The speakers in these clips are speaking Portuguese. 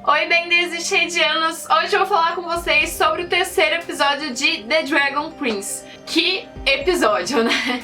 Oi, Benders e Shadianos! Hoje eu vou falar com vocês sobre o terceiro episódio de The Dragon Prince. Que episódio, né?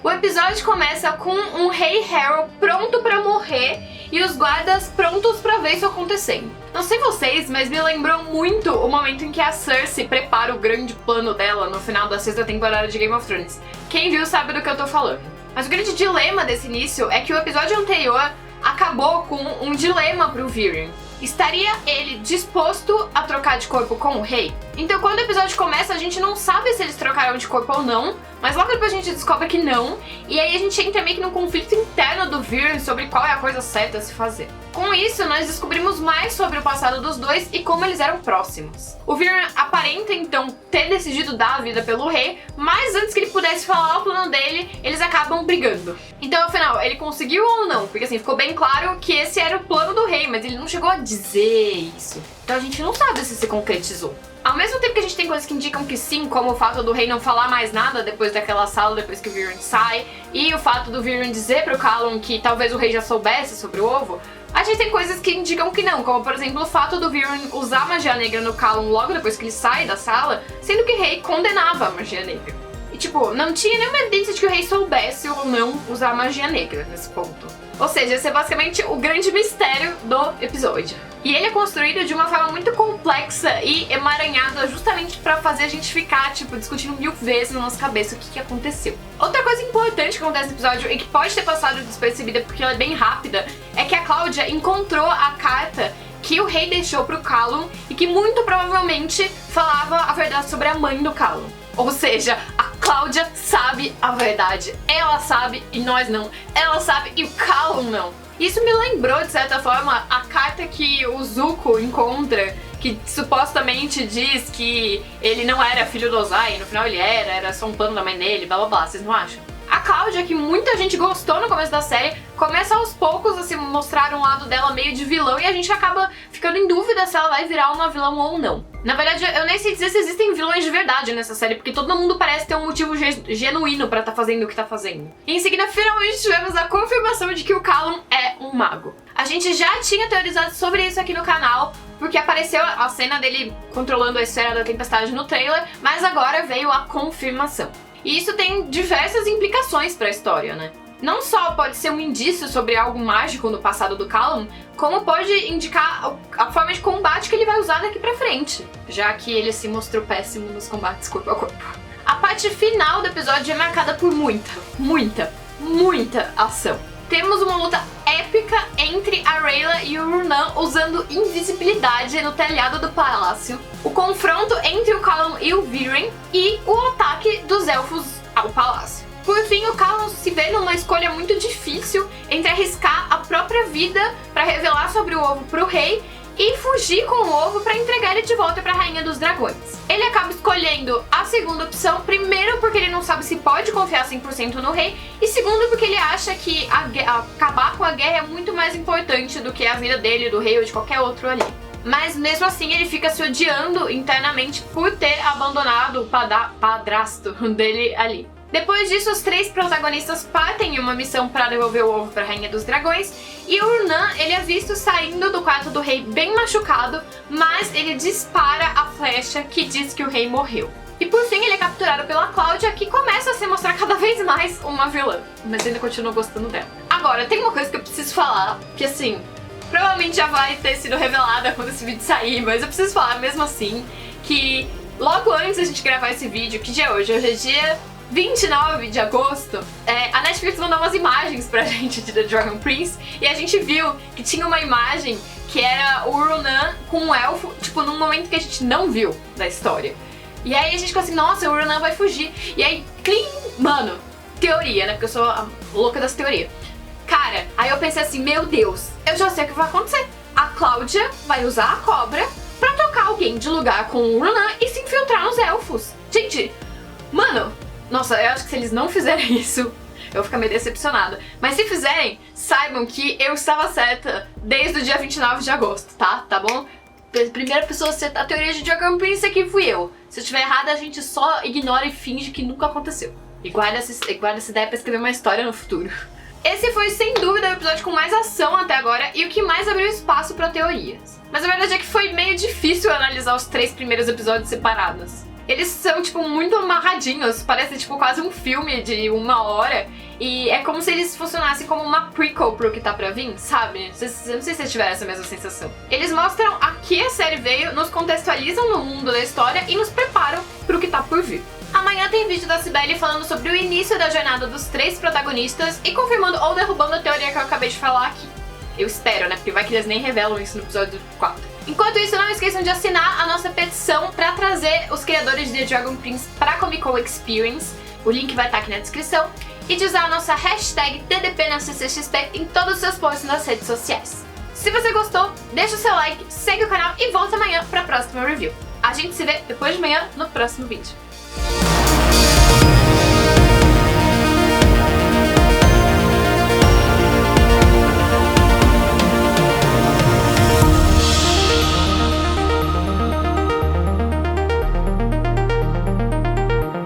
O episódio começa com um rei Harrow pronto pra morrer e os guardas prontos pra ver isso acontecendo. Não sei vocês, mas me lembrou muito o momento em que a Cersei prepara o grande plano dela no final da sexta temporada de Game of Thrones. Quem viu sabe do que eu tô falando. Mas o grande dilema desse início é que o episódio anterior acabou com um dilema pro Viren. Estaria ele disposto a trocar de corpo com o rei? Então quando o episódio começa a gente não sabe se eles trocaram de corpo ou não, mas logo depois a gente descobre que não, e aí a gente entra meio que num conflito interno do Viren sobre qual é a coisa certa a se fazer. Com isso, nós descobrimos mais sobre o passado dos dois e como eles eram próximos. O Viren aparenta então ter decidido dar a vida pelo rei, mas antes que ele pudesse falar o plano dele, eles acabam brigando. Então afinal, ele conseguiu ou não? Porque assim, ficou bem claro que esse era o plano do rei, mas ele não chegou a dizer isso. Então a gente não sabe se concretizou. Ao mesmo tempo que a gente tem coisas que indicam que sim, como o fato do rei não falar mais nada depois daquela sala, depois que o Viren sai, e o fato do Viren dizer pro Callum que talvez o rei já soubesse sobre o ovo, a gente tem coisas que indicam que não, como por exemplo o fato do Viren usar magia negra no Callum logo depois que ele sai da sala, sendo que o rei condenava a magia negra. E tipo, não tinha nenhuma evidência de que o rei soubesse ou não usar magia negra nesse ponto. Ou seja, esse é basicamente o grande mistério do episódio. E ele é construído de uma forma muito complexa e emaranhada justamente pra fazer a gente ficar, tipo, discutindo mil vezes na nossa cabeça o que aconteceu. Outra coisa importante que acontece no episódio e que pode ter passado despercebida porque ela é bem rápida, é que a Cláudia encontrou a carta que o rei deixou pro Callum e que muito provavelmente falava a verdade sobre a mãe do Callum. Ou seja, a Cláudia sabe a verdade. Ela sabe e nós não. Ela sabe e o Callum não. Isso me lembrou, de certa forma, a carta que o Zuko encontra, que supostamente diz que ele não era filho do Ozai, no final ele era só um plano da mãe dele, blá blá blá, vocês não acham? A Cláudia, que muita gente gostou no começo da série, começa aos poucos a se mostrar um lado dela meio de vilão e a gente acaba ficando em dúvida se ela vai virar uma vilã ou não. Na verdade, eu nem sei dizer se existem vilões de verdade nessa série, porque todo mundo parece ter um motivo genuíno pra tá fazendo o que tá fazendo. E em seguida, finalmente tivemos a confirmação de que o Callum é um mago. A gente já tinha teorizado sobre isso aqui no canal, porque apareceu a cena dele controlando a esfera da tempestade no trailer, mas agora veio a confirmação. E isso tem diversas implicações pra história, né? Não só pode ser um indício sobre algo mágico no passado do Callum, como pode indicar a forma de combate que ele vai usar daqui pra frente, já que ele se mostrou péssimo nos combates corpo a corpo. A parte final do episódio é marcada por muita ação. Temos uma luta épica entre a Rayla e o Runan usando invisibilidade no telhado do palácio, o confronto entre o Callum e o Viren e o ataque dos elfos ao palácio. Por fim, o Callum se vê numa escolha muito difícil entre arriscar a própria vida para revelar sobre o ovo pro rei e fugir com o ovo para entregar ele de volta para a Rainha dos Dragões. Ele acaba escolhendo a segunda opção, primeiro porque ele não sabe se pode confiar 100% no rei, e segundo porque ele acha que acabar com a guerra é muito mais importante do que a vida dele, do rei ou de qualquer outro ali. Mas mesmo assim ele fica se odiando internamente por ter abandonado o padrasto dele ali. Depois disso, os três protagonistas partem em uma missão para devolver o ovo para a Rainha dos Dragões, e o Runan, ele é visto saindo do quarto do rei bem machucado, mas ele dispara a flecha que diz que o rei morreu. E por fim ele é capturado pela Cláudia, que começa a se mostrar cada vez mais uma vilã, mas ainda continua gostando dela. Agora, tem uma coisa que eu preciso falar, que assim, provavelmente já vai ter sido revelada quando esse vídeo sair, mas eu preciso falar mesmo assim, que logo antes da gente gravar esse vídeo, que dia é hoje? Hoje é dia 29 de agosto, a Netflix mandou umas imagens pra gente de The Dragon Prince e a gente viu que tinha uma imagem que era o Runan com um elfo, tipo, num momento que a gente não viu da história. E aí a gente ficou assim, nossa, o Runan vai fugir. E aí, clim, mano, teoria, né, porque eu sou a louca das teorias. Cara, aí eu pensei assim, meu Deus, eu já sei o que vai acontecer. A Cláudia vai usar a cobra pra trocar alguém de lugar com o Runan e se infiltrar nos elfos. Gente, mano, nossa, eu acho que se eles não fizerem isso, eu vou ficar meio decepcionada. Mas se fizerem, saibam que eu estava certa desde o dia 29 de agosto, tá? Tá bom? A primeira pessoa a acertar a teoria de Dragon Prince aqui fui eu. Se eu estiver errada, a gente só ignora e finge que nunca aconteceu. E guarda essa ideia pra escrever uma história no futuro. Esse foi, sem dúvida, o episódio com mais ação até agora e o que mais abriu espaço pra teorias. Mas a verdade é que foi meio difícil analisar os 3 primeiros episódios separados. Eles são, tipo, muito amarradinhos, parece, tipo, quase um filme de 1 hora. E é como se eles funcionassem como uma prequel pro que tá pra vir, sabe? Eu não sei se vocês tiveram essa mesma sensação. Eles mostram a que a série veio, nos contextualizam no mundo da história e nos preparam pro que tá por vir. Amanhã tem vídeo da Cibele falando sobre o início da jornada dos 3 protagonistas e confirmando ou derrubando a teoria que eu acabei de falar aqui. Eu espero, né? Porque vai que eles nem revelam isso no episódio 4. Enquanto isso, não esqueçam de assinar a nossa petição pra trazer os criadores de The Dragon Prince pra Comic Con Experience. O link vai estar aqui na descrição. E de usar a nossa hashtag TDP na CCXP em todos os seus posts nas redes sociais. Se você gostou, deixa o seu like, segue o canal e volta amanhã pra próxima review. A gente se vê depois de amanhã no próximo vídeo.